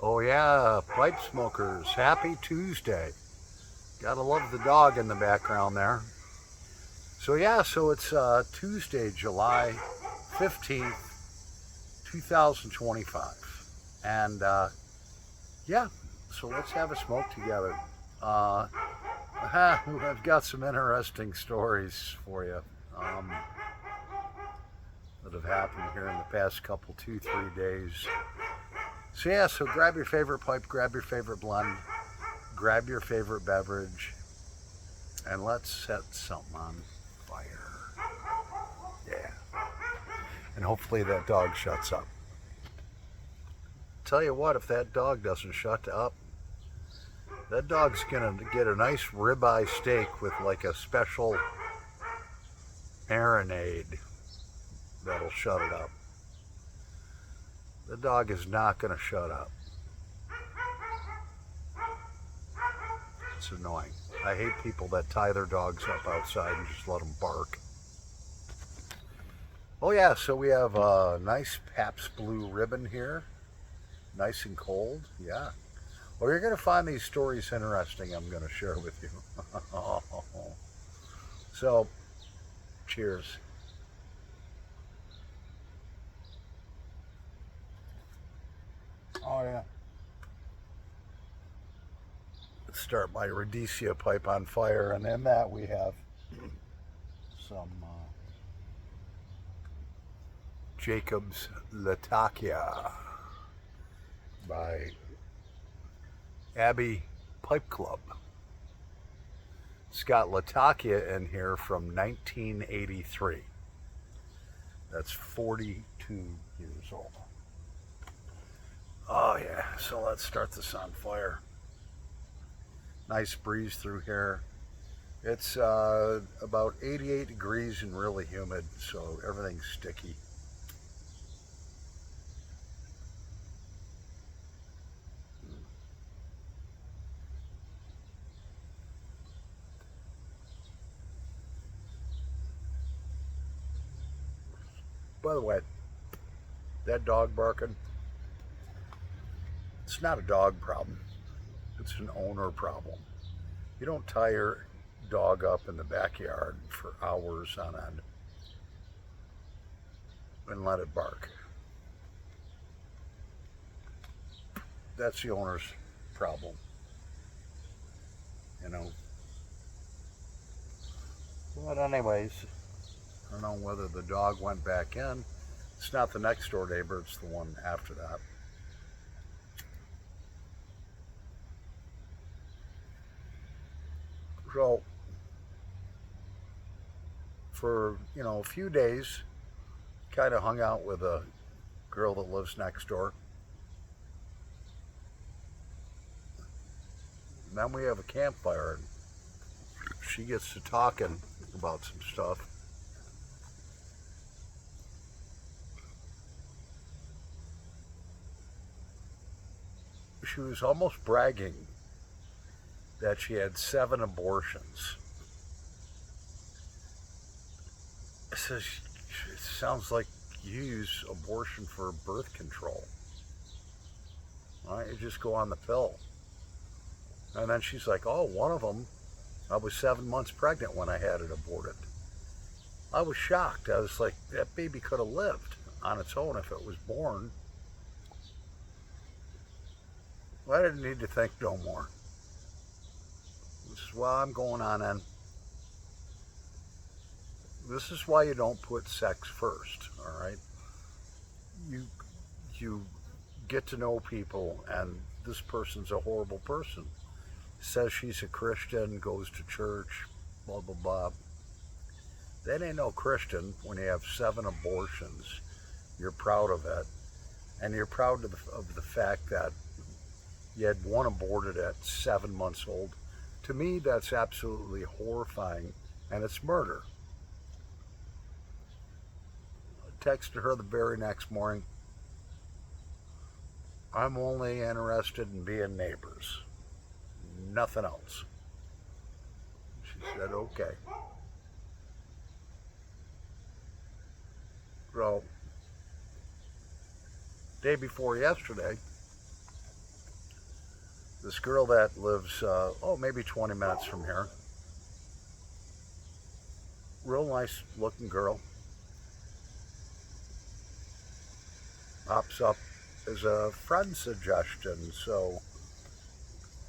Oh yeah, pipe smokers, happy Tuesday. Gotta love the dog in the background there. So yeah, so it's Tuesday, July 15th, 2025. And yeah, so let's have a smoke together. Uh, I've got some interesting stories for you that have happened here in the past couple, 2, 3 days. So yeah, so grab your favorite pipe, grab your favorite blend, grab your favorite beverage, and let's set something on fire. Yeah. And hopefully that dog shuts up. Tell you what, if that dog doesn't shut up, that dog's gonna get a nice ribeye steak with like a special marinade that'll shut it up. The dog is not gonna shut up. It's annoying. I hate people that tie their dogs up outside and just let them bark. Oh yeah, so we have a nice Pabst Blue Ribbon here. Nice and cold, yeah. Well, you're going to find these stories interesting I'm going to share with you. So, cheers. Oh yeah. Let's start my Rhodesia pipe on fire, and in that we have some Jacob's Latakia by Abbey Pipe Club. It's got Latakia in here from 1983. That's 42 years old. Oh yeah, so let's start this on fire. Nice breeze through here. It's about 88 degrees and really humid, so everything's sticky. By the way, that dog barking, it's not a dog problem. It's an owner problem. You don't tie your dog up in the backyard for hours on end and let it bark. That's the owner's problem, you know. But anyways, I don't know whether the dog went back in. It's not the next door neighbor, it's the one after that. So for, a few days, kind of hung out with a girl that lives next door. And then we have a campfire and she gets to talking about some stuff. She was almost bragging that she had 7 abortions. I says, it sounds like you use abortion for birth control. Why don't you just go on the pill? And then she's like, oh, one of them, I was 7 months pregnant when I had it aborted. I was shocked. I was like, that baby could have lived on its own if it was born. Well, I didn't need to think no more. This is why I'm going on in. This is why you don't put sex first, all right? You get to know people, and this person's a horrible person. Says she's a Christian, goes to church, blah, blah, blah. That ain't no Christian when you have 7 abortions. You're proud of it. And you're proud of the fact that you had one aborted at 7 months old. To me, that's absolutely horrifying, and it's murder. I texted her the very next morning. I'm only interested in being neighbors. Nothing else. She said, okay. So, day before yesterday, This girl that lives, maybe 20 minutes from here. Real nice looking girl. Pops up as a friend suggestion. So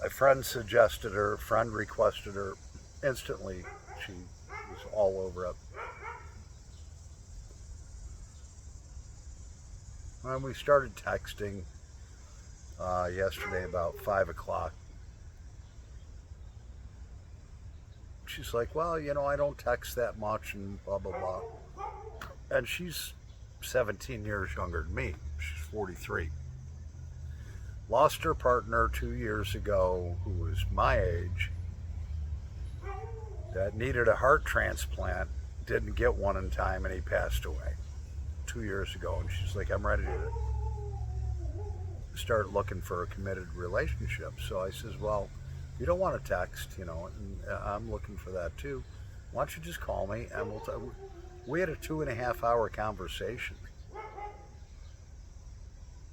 a friend suggested her, friend requested her. Instantly, she was all over it. And we started texting yesterday about 5 o'clock. She's like, well, I don't text that much and blah, blah, blah. And she's 17 years younger than me. She's 43. Lost her partner 2 years ago who was my age, that needed a heart transplant, didn't get one in time, and he passed away 2 years ago. And she's like, I'm ready to start looking for a committed relationship. So I says, well, you don't want to text, and I'm looking for that too. Why don't you just call me and we'll talk. We had a 2.5 hour conversation.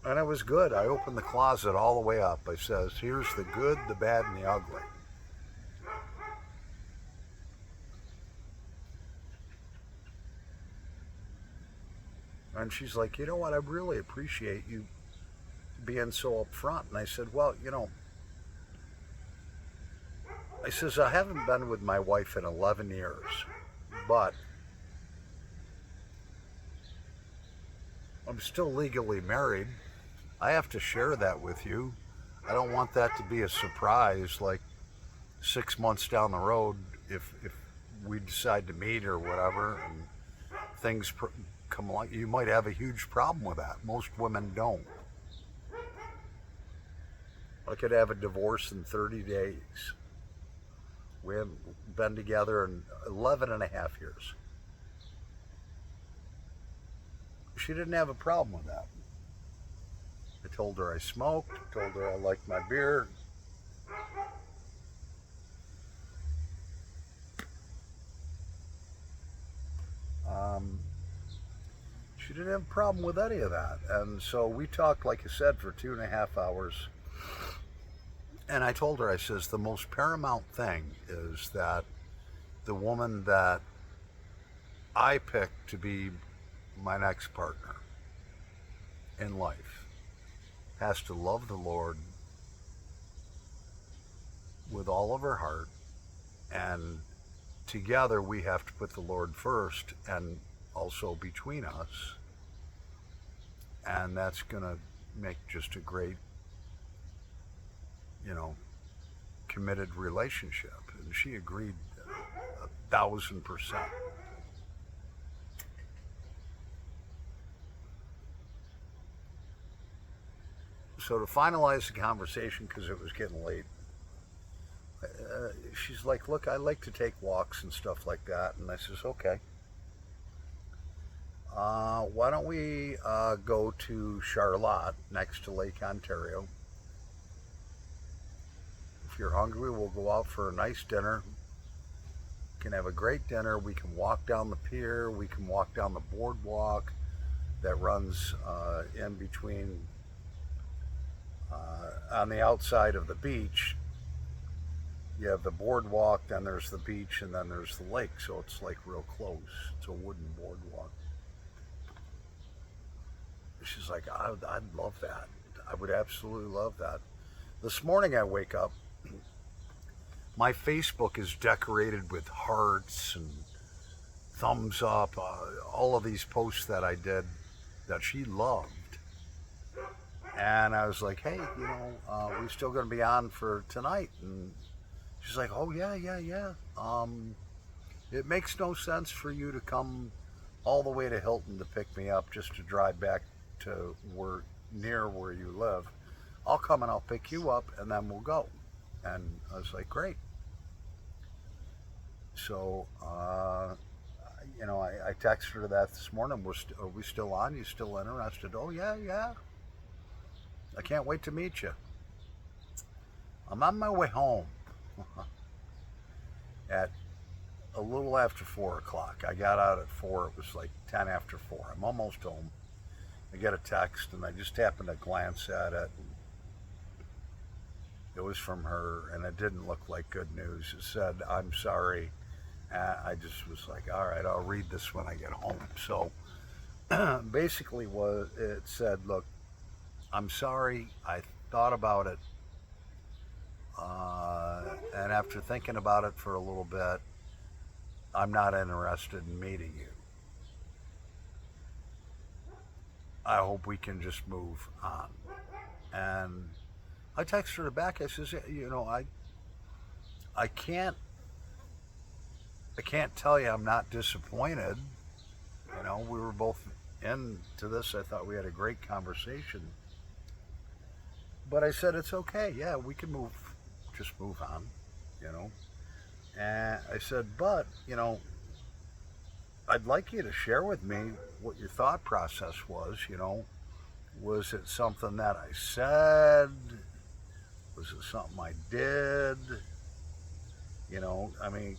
And it was good. I opened the closet all the way up. I says, here's the good, the bad, and the ugly. And she's like, you know what, I really appreciate you being so upfront. And I said, well, I says, I haven't been with my wife in 11 years, but I'm still legally married. I have to share that with you. I don't want that to be a surprise, like 6 months down the road, if we decide to meet or whatever, and things come along. You might have a huge problem with that. Most women don't. I could have a divorce in 30 days. We haven't been together in 11 and a half years. She didn't have a problem with that. I told her I smoked, told her I liked my beer. She didn't have a problem with any of that. And so we talked, like I said, for 2.5 hours. And I told her, I says, the most paramount thing is that the woman that I picked to be my next partner in life has to love the Lord with all of her heart, and together we have to put the Lord first, and also between us, and that's going to make just a great, committed relationship. And she agreed 1,000%. So to finalize the conversation, because it was getting late, she's like, look, I like to take walks and stuff like that. And I says, okay. Why don't we go to Charlotte, next to Lake Ontario? If you're hungry, we'll go out for a nice dinner. We can have a great dinner. We can walk down the pier. We can walk down the boardwalk that runs in between, on the outside of the beach. You have the boardwalk, then there's the beach, and then there's the lake. So it's like real close. It's a wooden boardwalk. She's like, I'd love that. I would absolutely love that. This morning I wake up, my Facebook is decorated with hearts and thumbs up, all of these posts that I did that she loved. And I was like, hey, we're still going to be on for tonight. And she's like, oh, yeah. It makes no sense for you to come all the way to Hilton to pick me up just to drive back to near where you live. I'll come and I'll pick you up and then we'll go. And I was like, great. So, I texted her that this morning. Are we still on? You still interested? Oh, yeah. I can't wait to meet you. I'm on my way home at a little after 4 o'clock. I got out at 4. It was like 10 after 4. I'm almost home. I get a text and I just happened to glance at it. It was from her, and it didn't look like good news. It said, "I'm sorry." I just was like, all right, I'll read this when I get home. So basically, it said, look, I'm sorry. I thought about it, and after thinking about it for a little bit, I'm not interested in meeting you. I hope we can just move on. And I texted her back. I says, I can't, I can't tell you I'm not disappointed. We were both into this. I thought we had a great conversation. But I said, it's okay. Yeah, we can just move on, you know. And I said, but, I'd like you to share with me what your thought process was. Was it something that I said? Was it something I did? I mean,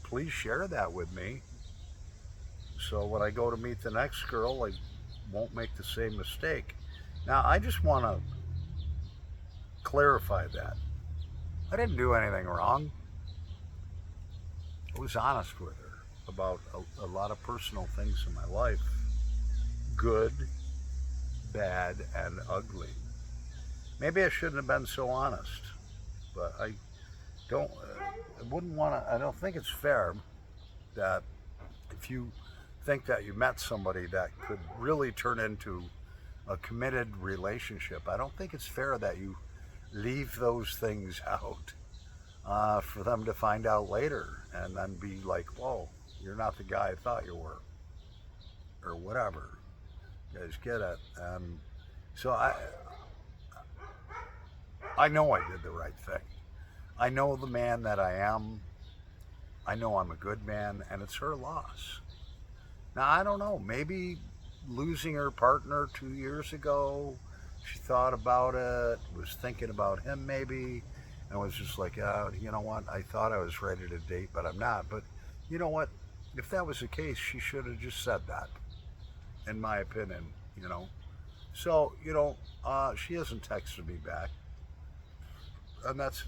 please share that with me. So when I go to meet the next girl, I won't make the same mistake. Now, I just want to clarify that. I didn't do anything wrong. I was honest with her about a lot of personal things in my life, good, bad, and ugly. Maybe I shouldn't have been so honest, but I wouldn't want to, I don't think it's fair that if you think that you met somebody that could really turn into a committed relationship, I don't think it's fair that you leave those things out for them to find out later and then be like, whoa, you're not the guy I thought you were, or whatever. You guys get it? And so I know I did the right thing. I know the man that I am. I know I'm a good man, and it's her loss. Now, I don't know. Maybe losing her partner 2 years ago, she thought about it, was thinking about him maybe, and was just like, you know what? I thought I was ready to date, but I'm not. But you know what? If that was the case, she should have just said that, in my opinion. So, she hasn't texted me back. And that's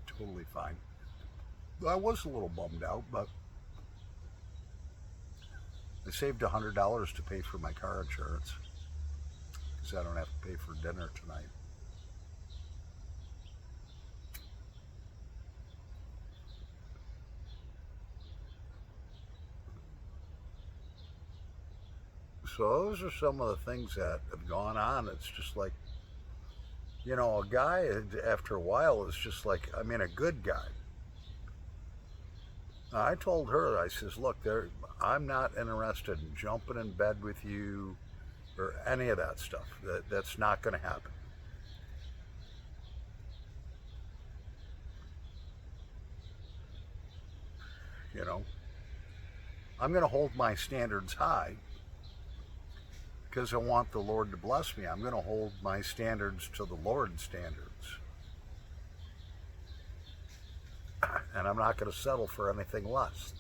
totally fine. I was a little bummed out, but I saved $100 to pay for my car insurance because I don't have to pay for dinner tonight. So those are some of the things that have gone on. It's just like, a guy after a while is just like, a good guy. I told her, I says, look, I'm not interested in jumping in bed with you or any of that stuff. That's not going to happen. I'm going to hold my standards high because I want the Lord to bless me. I'm going to hold my standards to the Lord's standards. And I'm not going to settle for anything less.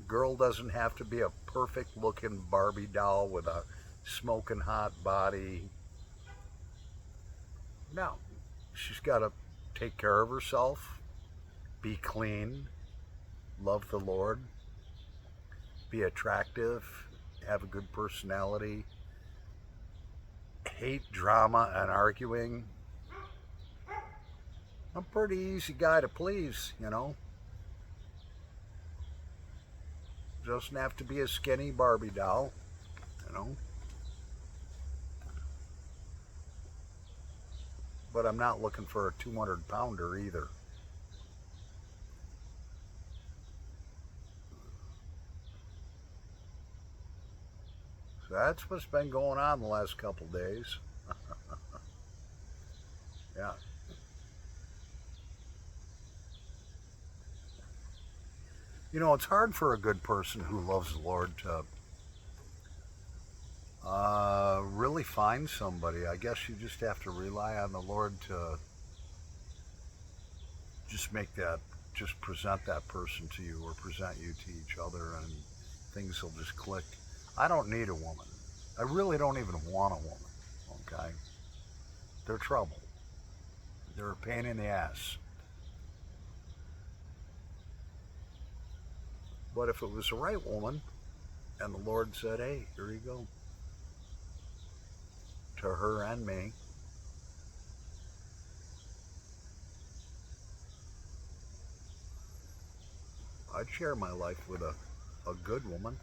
Girl doesn't have to be a perfect looking Barbie doll with a smoking hot body. No, she's got to take care of herself, be clean, love the Lord, be attractive, have a good personality, hate drama and arguing. I'm a pretty easy guy to please. Doesn't have to be a skinny Barbie doll. But I'm not looking for a 200-pounder either. So that's what's been going on the last couple days. Yeah. It's hard for a good person who loves the Lord to really find somebody. I guess you just have to rely on the Lord to just present that person to you or present you to each other, and things will just click. I don't need a woman. I really don't even want a woman. okay? They're trouble. They're a pain in the ass. But if it was the right woman, and the Lord said, hey, here you go, to her and me, I'd share my life with a good woman.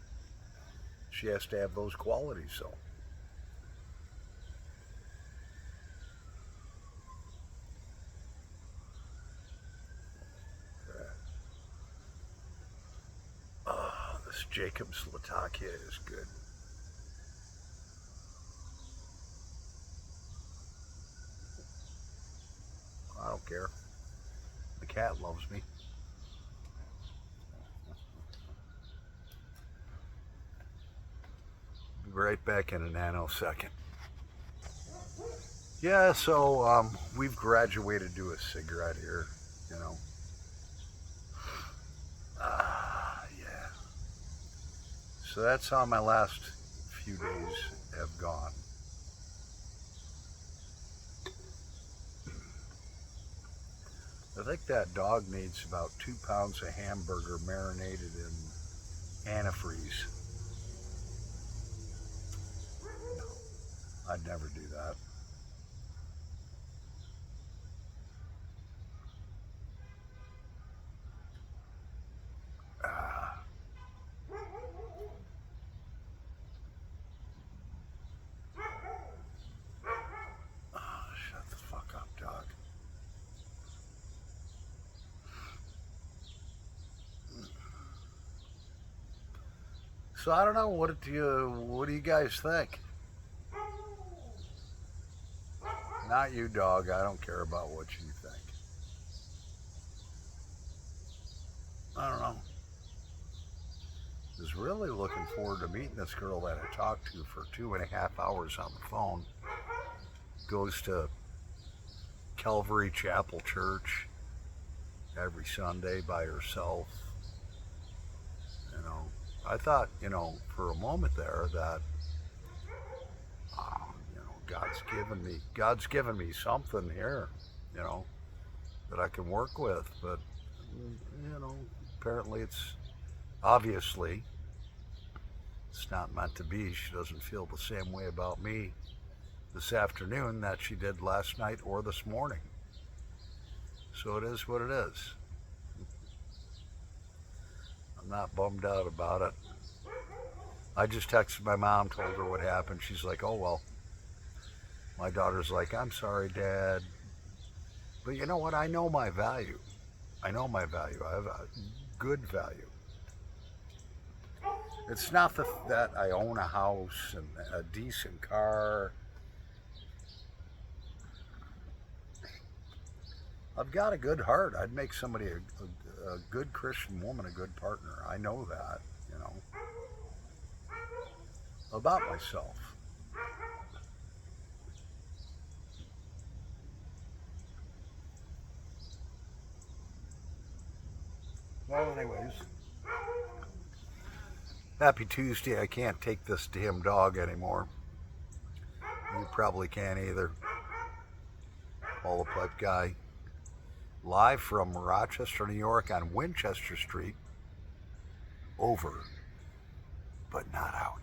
She has to have those qualities, so. This Jacob's Latakia is good. I don't care. The cat loves me. Be right back in a nanosecond. Yeah, so we've graduated to a cigarette here, you know. Yeah. So that's how my last few days have gone. I think that dog needs about 2 pounds of hamburger marinated in antifreeze. No, I'd never do that. Ah. Oh, shut the fuck up, dog. So I don't know. What do you guys think? Not you, dog. I don't care about what you think. I don't know. I was really looking forward to meeting this girl that I talked to for 2.5 hours on the phone. Goes to Calvary Chapel Church every Sunday by herself. You know, I thought, for a moment there that, God's given me something here, that I can work with. But, apparently obviously, it's not meant to be. She doesn't feel the same way about me this afternoon that she did last night or this morning. So it is what it is. I'm not bummed out about it. I just texted my mom, told her what happened. She's like, oh, well. My daughter's like, I'm sorry, Dad. But you know what? I know my value. I know my value. I have a good value. It's not that I own a house and a decent car. I've got a good heart. I'd make somebody a good Christian woman a good partner. I know that, about myself. Well, anyways, happy Tuesday. I can't take this damn dog anymore. You probably can't either. Paul the Pipe Guy. Live from Rochester, New York on Winchester Street. Over, but not out.